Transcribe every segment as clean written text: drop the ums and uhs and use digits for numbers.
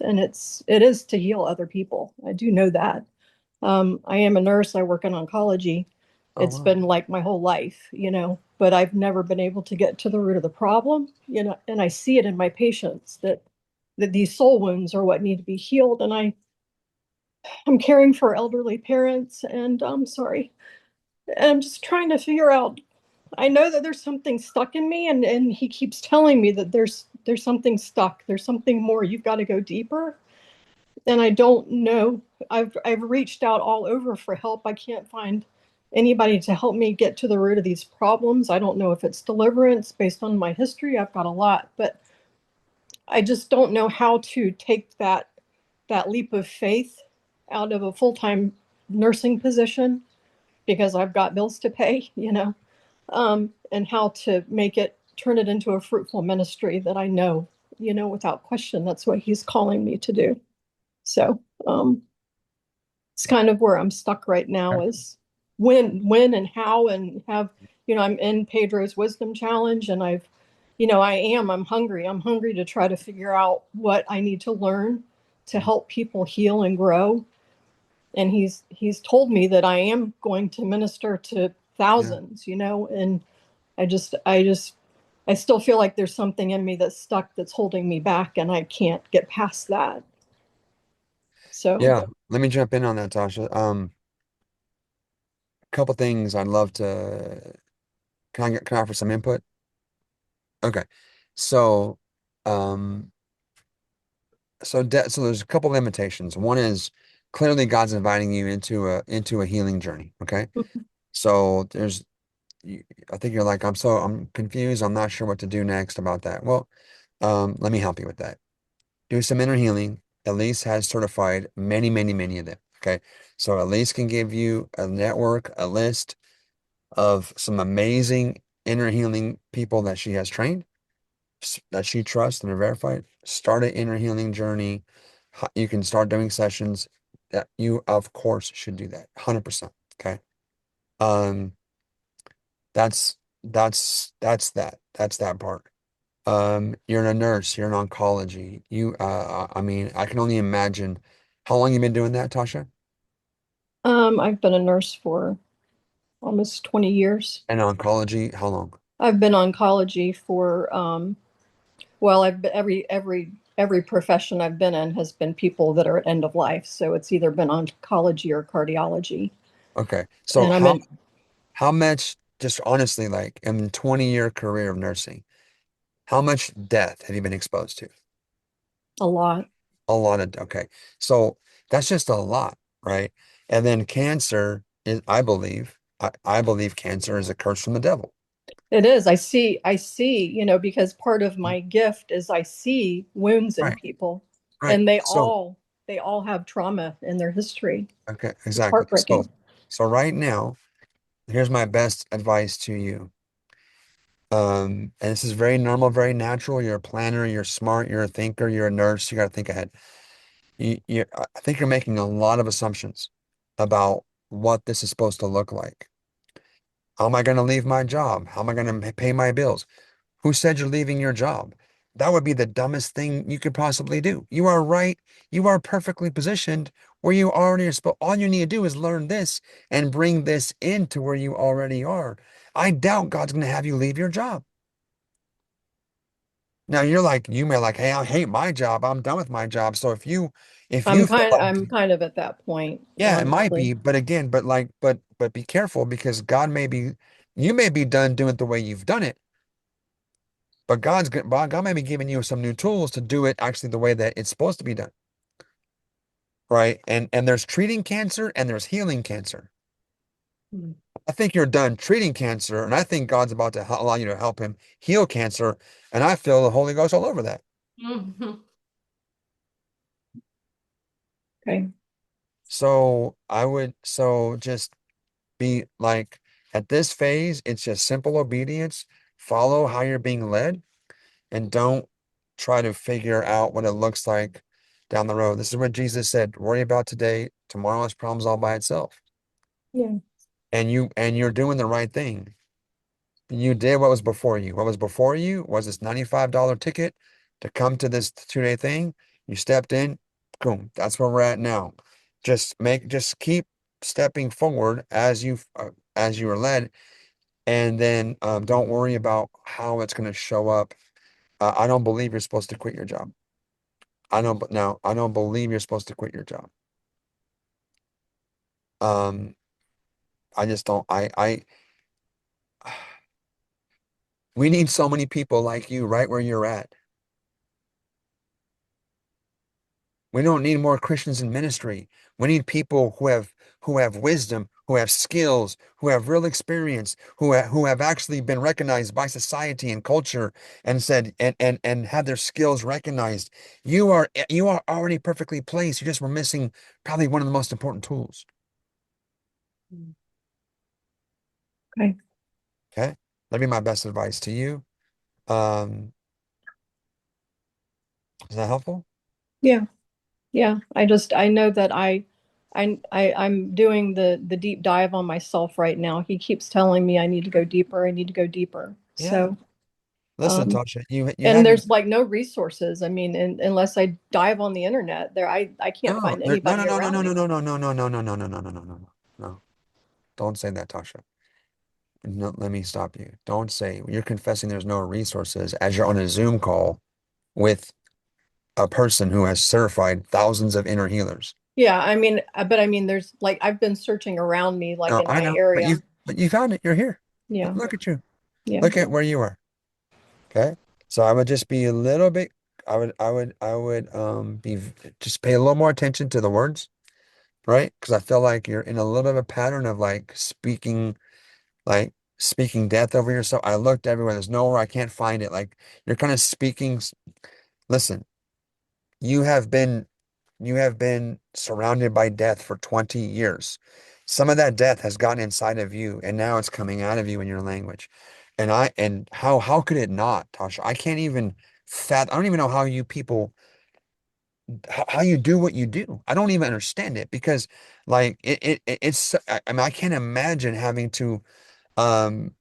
and it is to heal other people. I do know that. I am a nurse. I work in oncology. Oh, It's wow. been like my whole life, but I've never been able to get to the root of the problem, and I see it in my patients that these soul wounds are what need to be healed. And I'm caring for elderly parents, and I'm sorry. And I'm just trying to figure out. I know that there's something stuck in me, and he keeps telling me that there's something stuck. There's something more. You've got to go deeper. And I don't know. I've reached out all over for help. I can't find anybody to help me get to the root of these problems. I don't know if it's deliverance based on my history. I've got a lot, but I just don't know how to take that leap of faith out of a full-time nursing position because I've got bills to pay, and how to make it turn it into a fruitful ministry that I know, without question, that's what he's calling me to do. So, it's kind of where I'm stuck right now Okay. is when and how and have, I'm in Pedro's wisdom challenge and I'm hungry. I'm hungry to try to figure out what I need to learn to help people heal and grow. And he's told me that I am going to minister to Yeah. thousands, and I still feel like there's something in me that's stuck that's holding me back and I can't get past that. So, Yeah. Let me jump in on that, Tasha. A couple things I'd love to. Can I offer some input? Okay. So, um, so there's a couple limitations. One is clearly God's inviting you into a healing journey. Okay. So I think you're like, I'm confused. I'm not sure what to do next about that. Well, let me help you with that. Do some inner healing. Elise has certified many, many, many of them. Okay. So Elise can give you a network, a list of some amazing inner healing people that she has trained, that she trusts and are verified. Start an inner healing journey. You can start doing sessions that you, of course, should do that. 100%. Okay. Um, that's that part. You're a nurse, you're in oncology. I mean, I can only imagine how long you been doing that, Tasha? I've been a nurse for almost 20 years. And oncology, how long? I've been oncology for well, I've been, every profession I've been in has been people that are at end of life. So it's either been oncology or cardiology. Okay. So And I'm in how much, just honestly, like in 20-year career of nursing, how much death have you been exposed to? a lot. A lot of, okay. So that's just a lot, right? And then cancer is, I believe cancer is a curse from the devil. It is. I see, because part of my gift is I see wounds in Right, people right. and they all have trauma in their history. Okay, It's exactly. heartbreaking. So right now, here's my best advice to you. And this is very normal, very natural. You're a planner, you're smart, you're a thinker, you're a nurse, you got to think ahead. I think you're making a lot of assumptions about what this is supposed to look like. How am I going to leave my job? How am I going to pay my bills? Who said you're leaving your job? That would be the dumbest thing you could possibly do. You are right. You are perfectly positioned where you already are supposed. All you need to do is learn this and bring this into where you already are. I doubt God's going to have you leave your job. Now you may like, hey, I hate my job. I'm done with my job. So if you feel like, I'm kind of at that point, yeah, it might honestly. be, but again, but be careful because you may be done doing it the way you've done it. But God may be giving you some new tools to do it actually the way that it's supposed to be done, right? And there's treating cancer and there's healing cancer. Hmm. I think you're done treating cancer, and I think God's about to allow you to help him heal cancer, and I feel the Holy Ghost all over that. Mhm. Okay. So just be like at this phase, it's just simple obedience. Follow how you're being led and don't try to figure out what it looks like down the road. This is what Jesus said, worry about today, tomorrow's problems all by itself. Yeah. And you're doing the right thing. You did what was before you. What was before you was this $95 ticket to come to this 2-day thing. You stepped in, boom, that's where we're at now. Just keep stepping forward as you are led, and then don't worry about how it's going to show up. I don't believe you're supposed to quit your job. I don't believe you're supposed to quit your job. Um, I just don't. We need so many people like you right where you're at. We don't need more Christians in ministry. We need people who have wisdom, who have skills, who have real experience, who have actually been recognized by society and culture and said and had their skills recognized. You are already perfectly placed. You just were missing probably one of the most important tools. Okay. Okay? That'd be my best advice to you. Um, is that helpful? Yeah. Yeah. I know that I'm doing the deep dive on myself right now. He keeps telling me I need to go deeper. I need to go deeper. Yeah. So, Listen, um, Tasha, you and have your there's like no resources. I mean, unless I dive on the internet, I can't no, find no, no, anybody no, no, around no, no, me. no, no, no, no, no, no, no, no, no, no, no, no, no. No. Don't say that, Tasha. No, let me stop you. Don't say you're confessing there's no resources as you're on a Zoom call with a person who has certified thousands of inner healers. Yeah, I mean, but I mean, there's like I've been searching around me, like No, in I my know, area. but you found it. You're here. Yeah, Look at you. yeah. Look at where you are. Okay. So I would just be a little bit, I would be just pay a little more attention to the words, right? Because I feel like you're in a little bit of a pattern of like speaking death over yourself. I looked everywhere. There's nowhere I can't find it. Like you're kind of speaking. Listen, you have been you have been surrounded by death for 20 years. Some of that death has gotten inside of you, and now it's coming out of you in your language. And how could it not, Tasha? I can't even I don't even know how you people how you do what you do. I don't even understand it because like it's I mean I can't imagine having to um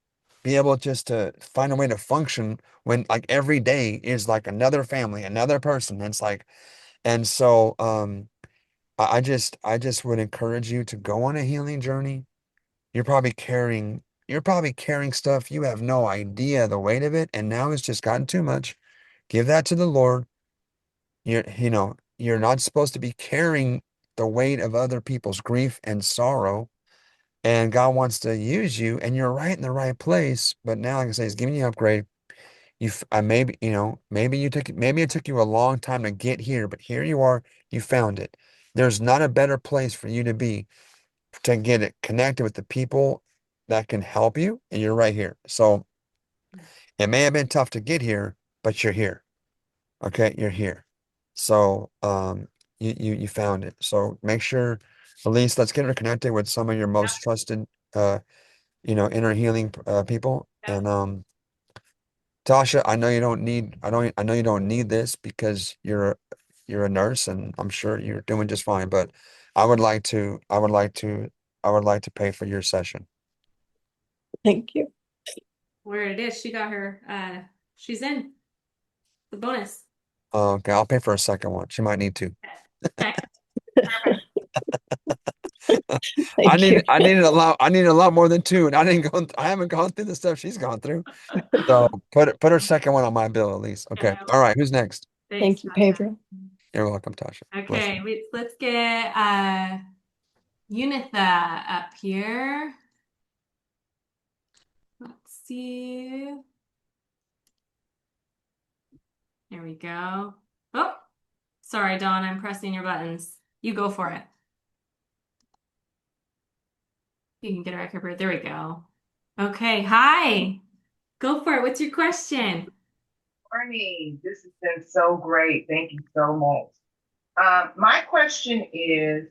be able just to find a way to function when like every day is like another family, another person. And it's like, and so I just would encourage you to go on a healing journey. You're probably carrying stuff you have no idea the weight of it, and now it's just gotten too much. Give that to the Lord. You're not supposed to be carrying the weight of other people's grief and sorrow. And God wants to use you, and you're right in the right place. But now, like I say, He's giving you an upgrade. Maybe, maybe it took you a long time to get here, but here you are, you found it. There's not a better place for you to be to get it connected with the people that can help you, and you're right here. So it may have been tough to get here, but you're here. Okay, you're here. So you found it. So make sure, at least let's get her connected with some of your most trusted inner healing people. And Tasha, I know you don't need this because you're a nurse and I'm sure you're doing just fine, but I would like to I would like to I would like to pay for your session. Thank you. Where it is, she got her, she's in the bonus. Okay, I'll pay for a second one. She might need to. Okay, perfect. Thank you. I needed a lot more than two, and I haven't gone through the stuff she's gone through. So put her second one on my bill at least. Okay. Okay, All right, who's next? thanks, Thank you, Tasha. Pedro. You're welcome, Tasha. Bless Okay, you. let's get Unitha up here. Let's see. There we go. Oh, sorry, Dawn, I'm pressing your buttons. You go for it. You can get her up here. There we go. Okay, hi. Go for it. What's your question? Morning. This has been so great. Thank you so much. My question is,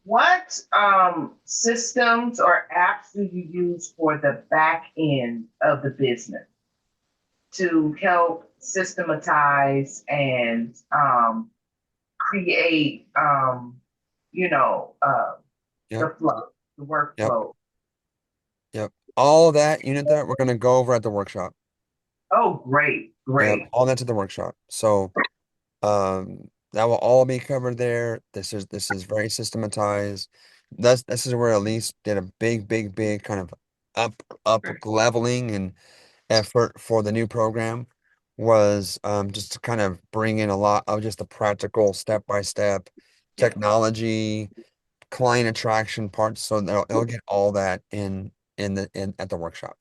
what systems or apps do you use for the back end of the business to help systematize and create, you know, uh, Yep, the flow, the yep, workflow? yep. All that unit that we're gonna go over at the workshop. Oh, great, Yep, great. all that's at the workshop. So, um, That will all be covered there. This is very systematized. This is where Elise did a big kind of up Sure. leveling and effort for the new program was just to kind of bring in a lot of just the practical step-by-step Yep. technology, client attraction parts. So they'll get all that in at the workshop.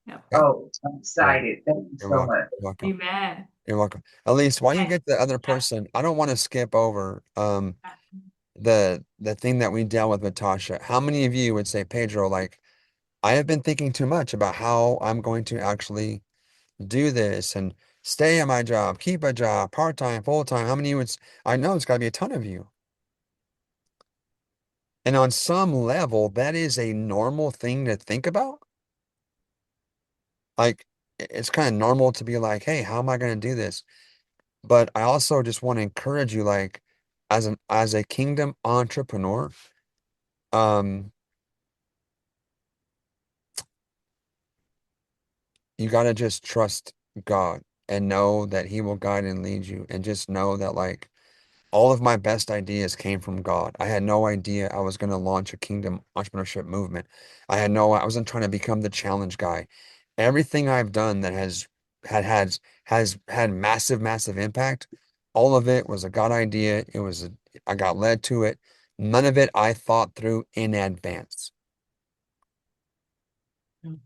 Yep. Okay? Oh, I'm excited. Thank you You're so welcome. much. You're welcome. You bet. You're welcome. Elise, while you Okay. get the other person, I don't want to skip over the thing that we dealt with Tasha. How many of you would say, Pedro, like, I have been thinking too much about how I'm going to actually do this and stay at my job, keep a job, part-time, full-time. How many of you would, I know it's got to be a ton of you. And on some level, that is a normal thing to think about. Like, it's kind of normal to be like, hey, how am I going to do this? But I also just want to encourage you, like, as a kingdom entrepreneur, um, you got to just trust God and know that He will guide and lead you, and just know that, like, all of my best ideas came from God. I had no idea I was going to launch a kingdom entrepreneurship movement. I wasn't trying to become the challenge guy. Everything I've done that has had massive impact. All of it was a God idea. I got led to it. None of it I thought through in advance.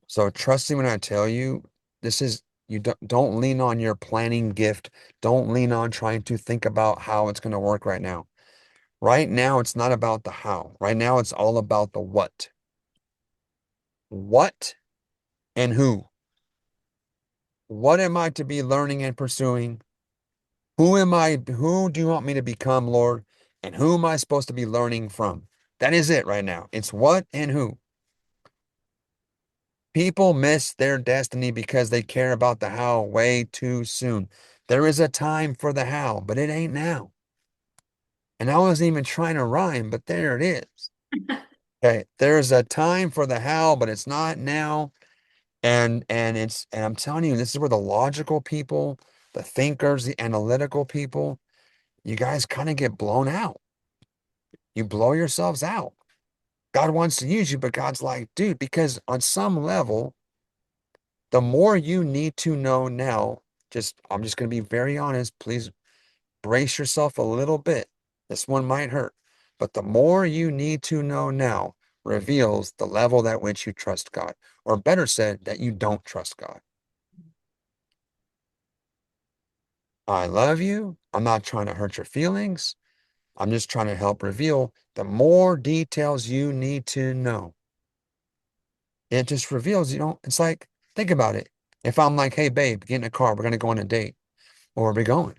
So trust me when I tell you, this is you don't lean on your planning gift. Don't lean on trying to think about how it's going to work right now. Right now, it's not about the how. Right now, it's all about the what. What and who. What am I to be learning and pursuing? Who am I? Who do you want me to become, Lord? And who am I supposed to be learning from? That is it right now. It's what and who. People miss their destiny because they care about the how way too soon. There is a time for the how, but it ain't now. And I wasn't even trying to rhyme, but there it is. Okay, there's a time for the how, but it's not now. And I'm telling you, this is where the logical people, the thinkers, the analytical people, you guys kind of get blown out. You blow yourselves out. God wants to use you, but God's like, dude, because on some level, the more you need to know now, I'm just going to be very honest. Please brace yourself a little bit. This one might hurt, but the more you need to know now reveals the level at which you trust God, or better said, that you don't trust God. I love you. I'm not trying to hurt your feelings. I'm just trying to help reveal the more details you need to know. It just reveals, it's like, think about it. If I'm like, hey, babe, get in a car, we're going to go on a date. Where are we going?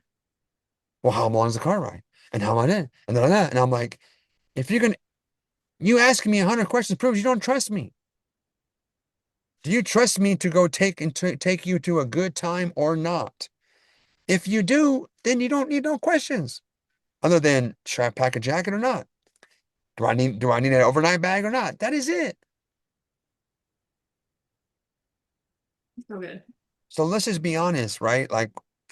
Well, how long is the car ride? And how am I in? And then that. And I'm like, if you're going to, you asking me 100 questions proves you don't trust me. Do you trust me to go take you to a good time or not? If you do, then you don't need no questions other than should I pack a jacket or not? Do I need an overnight bag or not? That is it. So good. So let's just be honest, right? Like,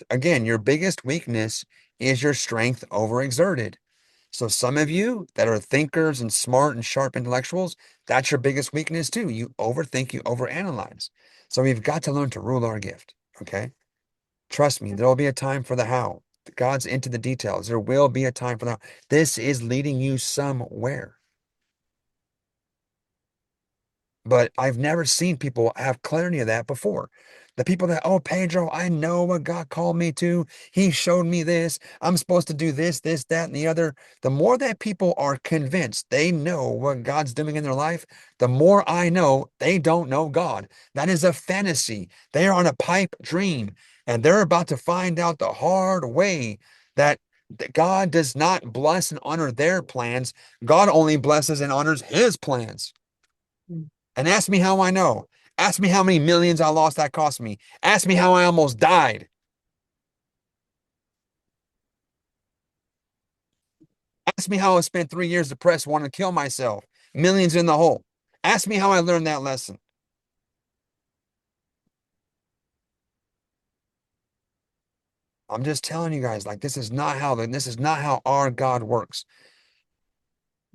again, your biggest weakness is your strength overexerted. So some of you that are thinkers and smart and sharp intellectuals, that's your biggest weakness too. You overthink, you overanalyze. So we've got to learn to rule our gift. Okay. Trust me, there will be a time for the how. God's into the details. There will be a time for the how. This is leading you somewhere. But I've never seen people have clarity of that before. The people that, oh, Pedro, I know what God called me to. He showed me this. I'm supposed to do this, that, and the other. The more that people are convinced they know what God's doing in their life, the more I know they don't know God. That is a fantasy. They are on a pipe dream, and they're about to find out the hard way that God does not bless and honor their plans. God only blesses and honors his plans. And ask me how I know. Ask me how many millions I lost that cost me. Ask me how I almost died. Ask me how I spent 3 years depressed, wanting to kill myself. Millions in the hole. Ask me how I learned that lesson. I'm just telling you guys, like, this is not how our God works.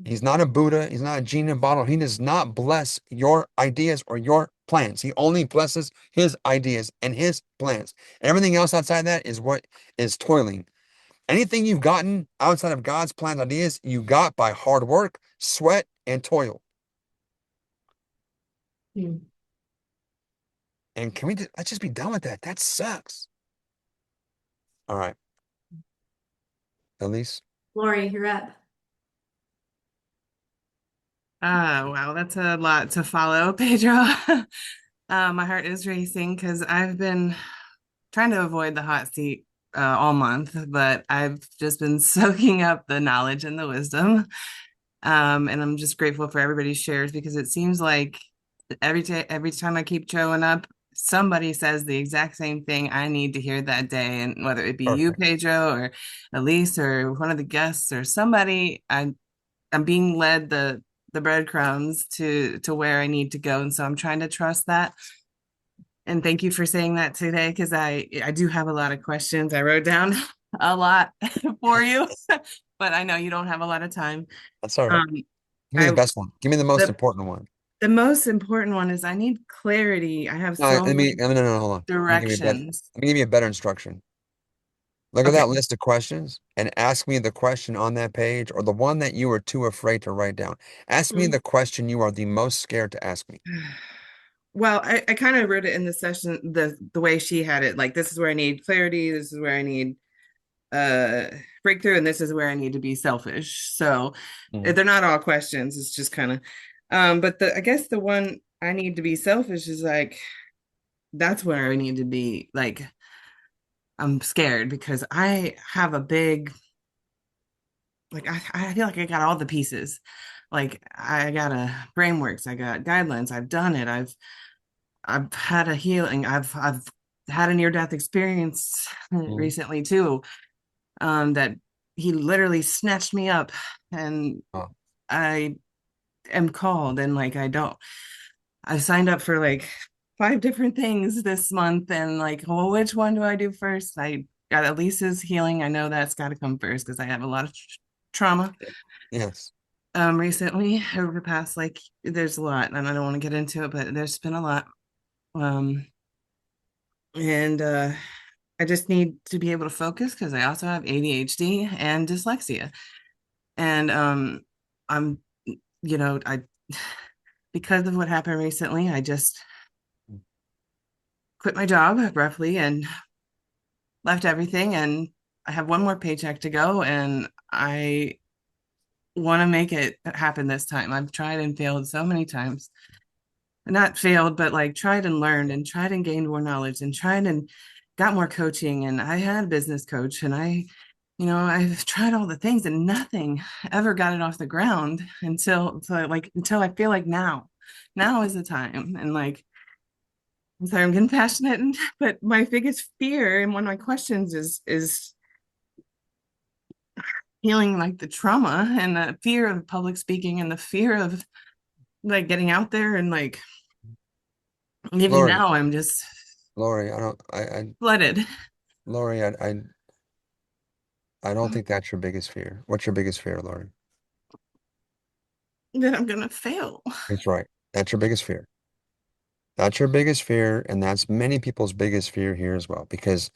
He's not a Buddha. He's not a genie in a bottle. He does not bless your ideas or your plans. He only blesses his ideas and his plans. Everything else outside that is what is toiling. Anything you've gotten outside of God's plans, ideas, you got by hard work, sweat, and toil. Hmm. And let's just be done with that. That sucks. All right. Elise. Lori, you're up. Wow, that's a lot to follow, Pedro. My heart is racing because I've been trying to avoid the hot seat all month, but I've just been soaking up the knowledge and the wisdom. And I'm just grateful for everybody's shares because it seems like every time I keep showing up, somebody says the exact same thing I need to hear that day. And whether it be you, Perfect. Pedro, or Elise, or one of the guests, or somebody, I'm being led the breadcrumbs to where I need to go. And so I'm trying to trust that. And thank you for saying that today, because I do have a lot of questions. I wrote down a lot for you, but I know you don't have a lot of time. That's all right. Um, Give me the I best one. Give me the most the important one. the most important one is I need clarity. I have No, so many no, hold on. directions. Let me give you a better instruction. Look at Okay. that list of questions and ask me the question on that page or the one that you were too afraid to write down. Ask me Mm. the question you are the most scared to ask me. Well, I kind of wrote it in the session the way she had it. Like, this is where I need clarity. This is where I need uh breakthrough, and this is where I need to be selfish. So Mhm. they're not all questions. It's just kind of but the I guess the one I need to be selfish is like that's where I need to be like I'm scared because I have a big like I feel like I got all the pieces. Like I got a frameworks, I got guidelines, I've done it, I've had a healing, I've had a near-death experience Mhm. recently too. That he literally snatched me up and Oh, I am called and like I signed up for like 5 different things this month and like, well, which one do I do first? I got Elise's healing. I know that's got to come first because I have a lot of trauma yes. recently over the past like there's a lot and I don't want to get into it, but there's been a lot. Um and I just need to be able to focus because I also have ADHD and dyslexia. And I'm I because of what happened recently, I just quit my job abruptly and left everything and I have one more paycheck to go and I want to make it happen this time. I've tried and failed so many times. Not failed, but like tried and learned and tried and gained more knowledge and tried and got more coaching and I had a business coach and I've tried all the things and nothing ever got it off the ground until I feel like now is the time. And like, I'm sorry, I'm getting passionate, but my biggest fear and one of my questions is healing like the trauma and the fear of public speaking and the fear of like getting out there and like even Lori, now I'm just Lori, flooded. Lori, I don't think that's your biggest fear. What's your biggest fear, Lori? That I'm gonna fail. That's right. That's your biggest fear. That's your biggest fear, and that's many people's biggest fear here as well, because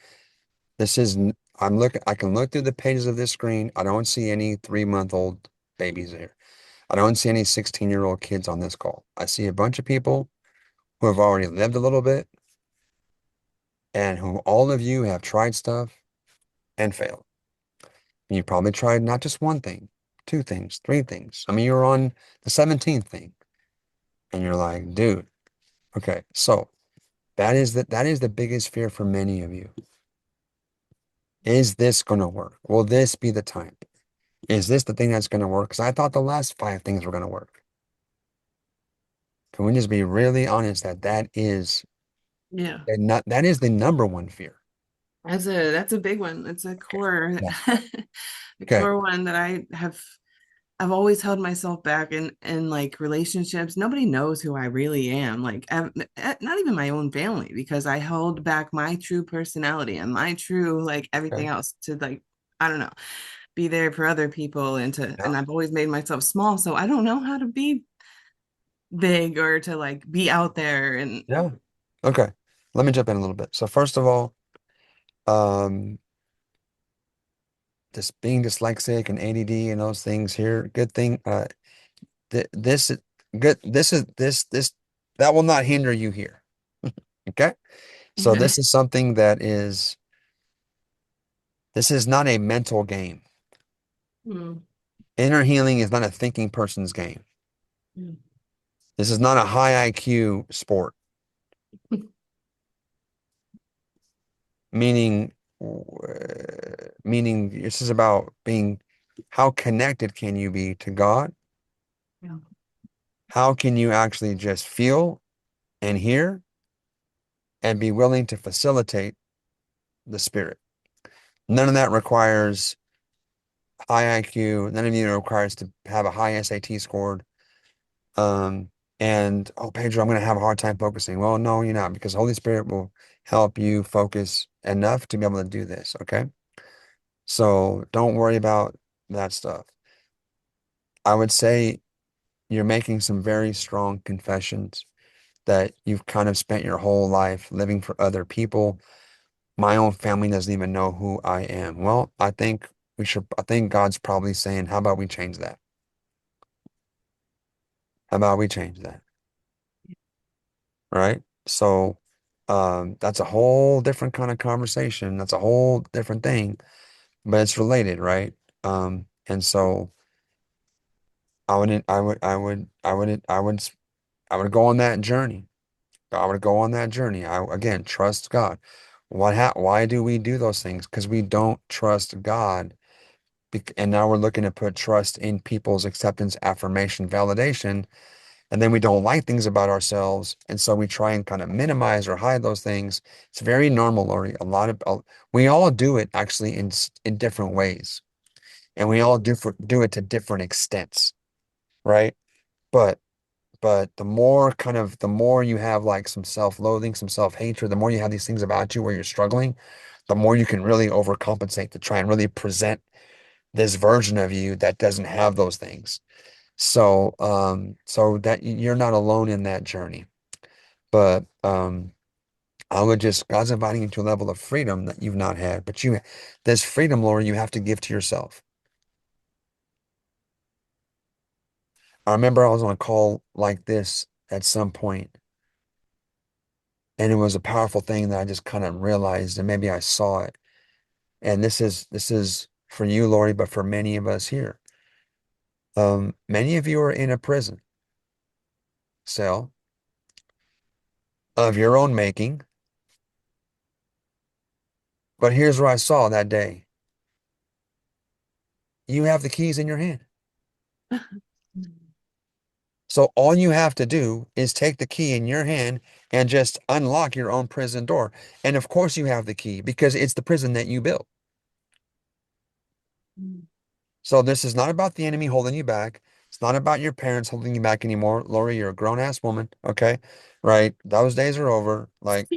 this is, I can look through the pages of this screen. I don't see any 3-month-old babies here. I don't see any 16-year-old kids on this call. I see a bunch of people who have already lived a little bit and who all of you have tried stuff and failed. And you probably tried not just one thing, 2 things, 3 things. I mean, you're on the 17th thing and you're like, dude, okay. So that is the biggest fear for many of you. Is this going to work? Will this be the time? Is this the thing that's going to work? Because I thought the last 5 things were going to work. Can we just be really honest that Yeah. that is the number one fear? That's a big one. It's a core Yeah. the Okay. core one that I have I've always held myself back in like relationships. Nobody knows who I really am. Like not even my own family, because I held back my true personality and my true like everything Okay. else to like, I don't know, be there for other people Yeah. and I've always made myself small. So I don't know how to be big or to like be out there and Yeah. Okay. Let me jump in a little bit. So first of all, um, this being dyslexic and ADD and those things here, good thing. This is good. This that will not hinder you here. Okay. So okay. this is something that is this is not a mental game. Mm, Inner healing is not a thinking person's game. mm, This is not a high IQ sport, meaning meaning this is about being how connected can you be to God? yeah. How can you actually just feel and hear and be willing to facilitate the spirit? None of that requires high IQ. None of it requires to have a high SAT scored. Um, and oh, Pedro, I'm going to have a hard time focusing. Well, no, you're not, because Holy Spirit will help you focus enough to be able to do this. Okay. So don't worry about that stuff. I would say you're making some very strong confessions that you've kind of spent your whole life living for other people. My own family doesn't even know who I am. Well, I think God's probably saying, how about we change that? How about we change that? Right? So, that's a whole different kind of conversation. That's a whole different thing, but it's related, right? And so I would, I would, I would, I would, I would, I would go on that journey. I would go on that journey. I again trust God. Why do we do those things? Because we don't trust God. And now we're looking to put trust in people's acceptance, affirmation, validation. And then we don't like things about ourselves. And so we try and kind of minimize or hide those things. It's very normal, Lori. We all do it actually in different ways. And we all do it to different extents, right? But the more you have like some self-loathing, some self-hatred, the more you have these things about you where you're struggling, the more you can really overcompensate to try and really present this version of you that doesn't have those things. So that you're not alone in that journey. But God's inviting you to a level of freedom that you've not had. But there's freedom, Laura, you have to give to yourself. I remember I was on a call like this at some point, and it was a powerful thing that I just kind of realized, and maybe I saw it. And this is for you, Lori, but for many of us here. Many of you are in a prison cell of your own making. But here's what I saw that day. You have the keys in your hand. So all you have to do is take the key in your hand and just unlock your own prison door. And of course you have the key because it's the prison that you built. So this is not about the enemy holding you back. It's not about your parents holding you back anymore. Lori, you're a grown-ass woman, okay? Right? Those days are over. Like,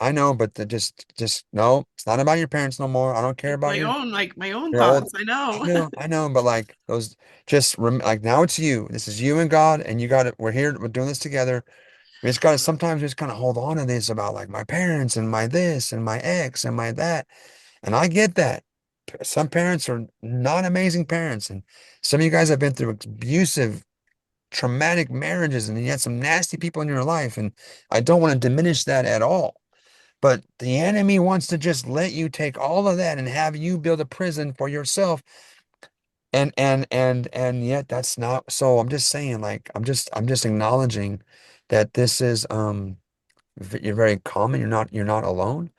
I know, but just no, it's not about your parents no more. I don't care It's about my own your old. thoughts. I know. I know, but like those, like now it's you. This is you and God, and you got it. We're here. We're doing this together. We just got to sometimes just kind of hold on to this about like my parents and my this and my ex and my that. And I get that. Some parents are not amazing parents, and some of you guys have been through abusive, traumatic marriages, and you had some nasty people in your life. And I don't want to diminish that at all. But the enemy wants to just let you take all of that and have you build a prison for yourself. And yet that's not so. I'm just saying, like, I'm just acknowledging that this is you're very common. You're not alone.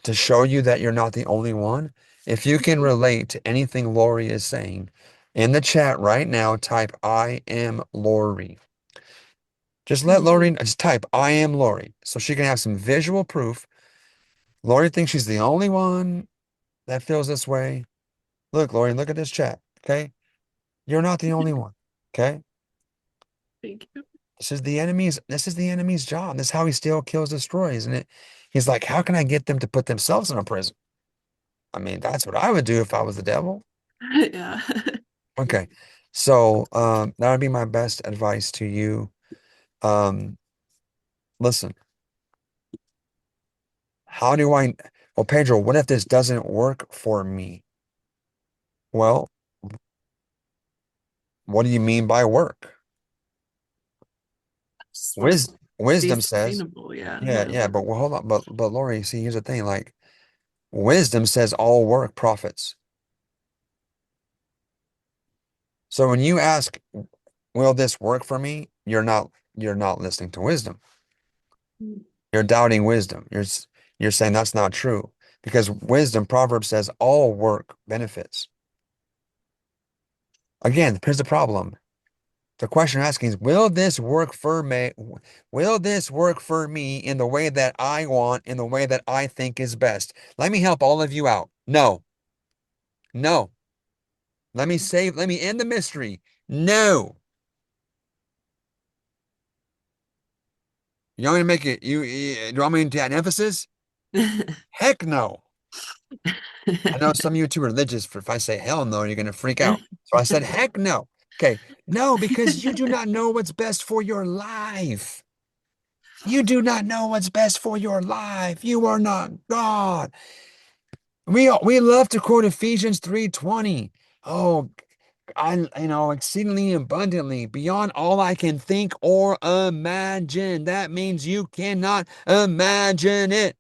To show you that you're not the only one. If you can relate to anything Lori is saying, in the chat right now, type I am Lori. Just let Lori just type I am Lori so she can have some visual proof. Lori thinks she's the only one that feels this way. Look, Lori, look at this chat. Okay. You're not the only one. Okay. Thank you. This is the enemy's job. This is how he steals, kills, destroys. And he's like, how can I get them to put themselves in a prison? I mean, that's what I would do if I was the devil. Yeah. Okay. So that would be my best advice to you. Um, listen, well, Pedro, what if this doesn't work for me? Well, what do you mean by work? Just want to be Wisdom says, sustainable. Yeah. yeah, yeah, but well, hold on. But Lori, see, here's the thing, like wisdom says all work profits. So when you ask, will this work for me? You're not listening to wisdom. You're doubting wisdom. You're saying that's not true because wisdom, Proverbs says all work benefits. Again, here's the problem. The question you're asking is, will this work for me? Will this work for me in the way that I want, in the way that I think is best? Let me help all of you out. No, no. Let me end the mystery. No. You want me to make it, do you want me to add emphasis? Heck no. I know some of you are too religious for if I say hell no, you're going to freak out. So I said, heck no. Okay. No, because you do not know what's best for your life. You do not know what's best for your life. You are not God. We love to quote Ephesians 3:20. Oh, exceedingly abundantly beyond all I can think or imagine. That means you cannot imagine it.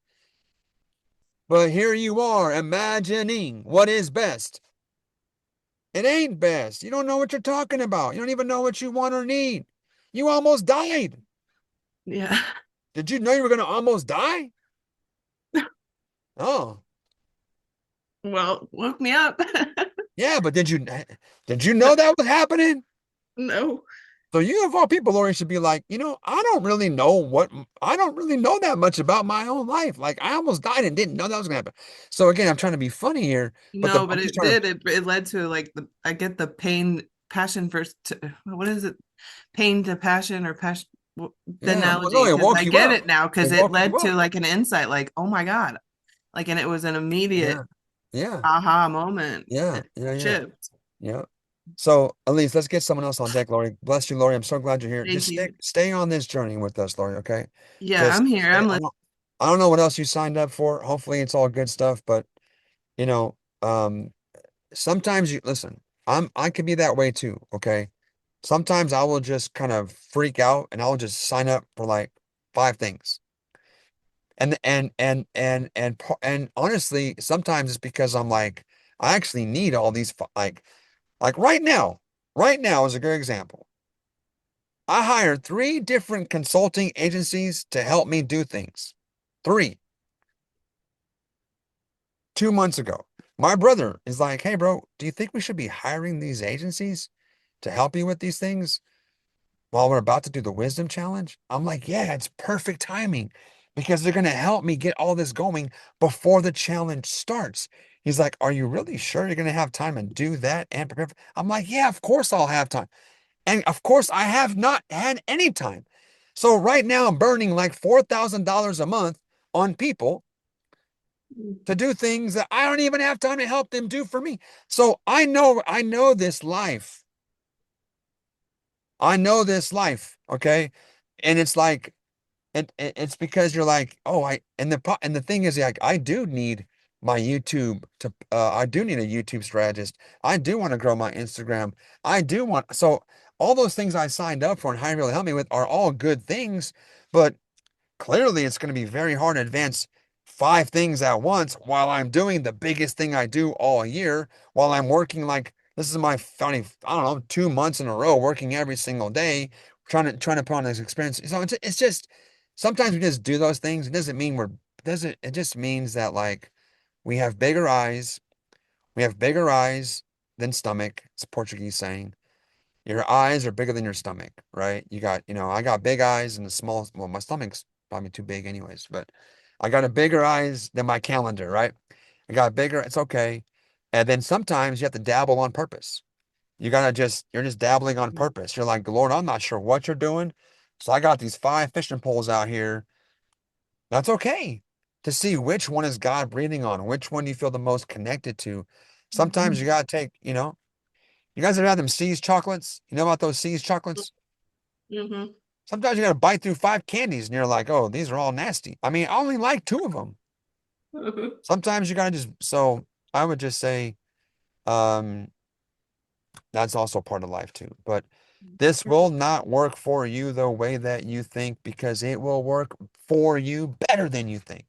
But here you are imagining what is best. It ain't best. You don't know what you're talking about. You don't even know what you want or need. You almost died. Yeah. Did you know you were going to almost die? Oh, Well, woke me up. yeah, but did you know that was happening? No. So you of all people, Lori, should be like, I don't really know that much about my own life. Like I almost died and didn't know that was gonna happen. So again, I'm trying to be funny here, but No, but I'm just it trying to, did. It led to like I get the passion first. What is it? Pain to passion or passion? The yeah, well, no, analogy, it because woke I you get up. it now It because it woke you led to up. like an insight, like, oh my God. Like, and it was an immediate Yeah, yeah, aha moment. yeah, It yeah, yeah, shift. yeah. So Elise, let's get someone else on deck, Lori. Bless you, Lori. I'm so glad you're here. Thank Just you. stay on this journey with us, Lori, okay? Yeah, Just I'm here. stay. I'm I don't know what else you signed up for. Hopefully it's all good stuff, but you know, um, sometimes you listen, I can be that way too, okay? Sometimes I will just kind of freak out and I'll just sign up for like 5 things. And honestly, sometimes it's because I'm like, I actually need all these like right now is a good example. I hired 3 different consulting agencies to help me do things. 3, 2 months ago. My brother is like, hey, bro, do you think we should be hiring these agencies to help you with these things while we're about to do the wisdom challenge? I'm like, yeah, it's perfect timing because they're going to help me get all this going before the challenge starts. He's like, are you really sure you're going to have time to do that and prepare? I'm like, yeah, of course I'll have time. And of course, I have not had any time. So right now, I'm burning like $4,000 a month on people to do things that I don't even have time to help them do for me. So I know this life. I know this life, okay? And it's like, it's because you're like, oh, and the thing is, like, I do need my YouTube I do need a YouTube strategist. I do want to grow my Instagram. So all those things I signed up for and how you really help me with are all good things, but clearly it's going to be very hard to advance 5 things at once while I'm doing the biggest thing I do all year, while I'm working like this is my funny, I don't know, 2 months in a row working every single day, trying to put on this experience. So it's just sometimes we just do those things. It doesn't mean it just means that like we have bigger eyes. We have bigger eyes than stomach. It's a Portuguese saying. Your eyes are bigger than your stomach, right? I got big eyes and well, my stomach's probably too big anyways, but I got a bigger eyes than my calendar, right? I got bigger, it's okay. And then sometimes you have to dabble on purpose. you're just dabbling on purpose. You're like, Lord, I'm not sure what you're doing. So I got these 5 fishing poles out here. That's okay to see which one is God breathing on, which one you feel the most connected to. Sometimes you gotta take, you guys ever had them Seas chocolates? You know about those Seas chocolates? Mm-hmm. Sometimes you gotta bite through 5 candies and you're like, oh, these are all nasty. I mean, I only like 2 of them. Sometimes you gotta so I would just say, um, that's also part of life too. But this will not work for you the way that you think because it will work for you better than you think.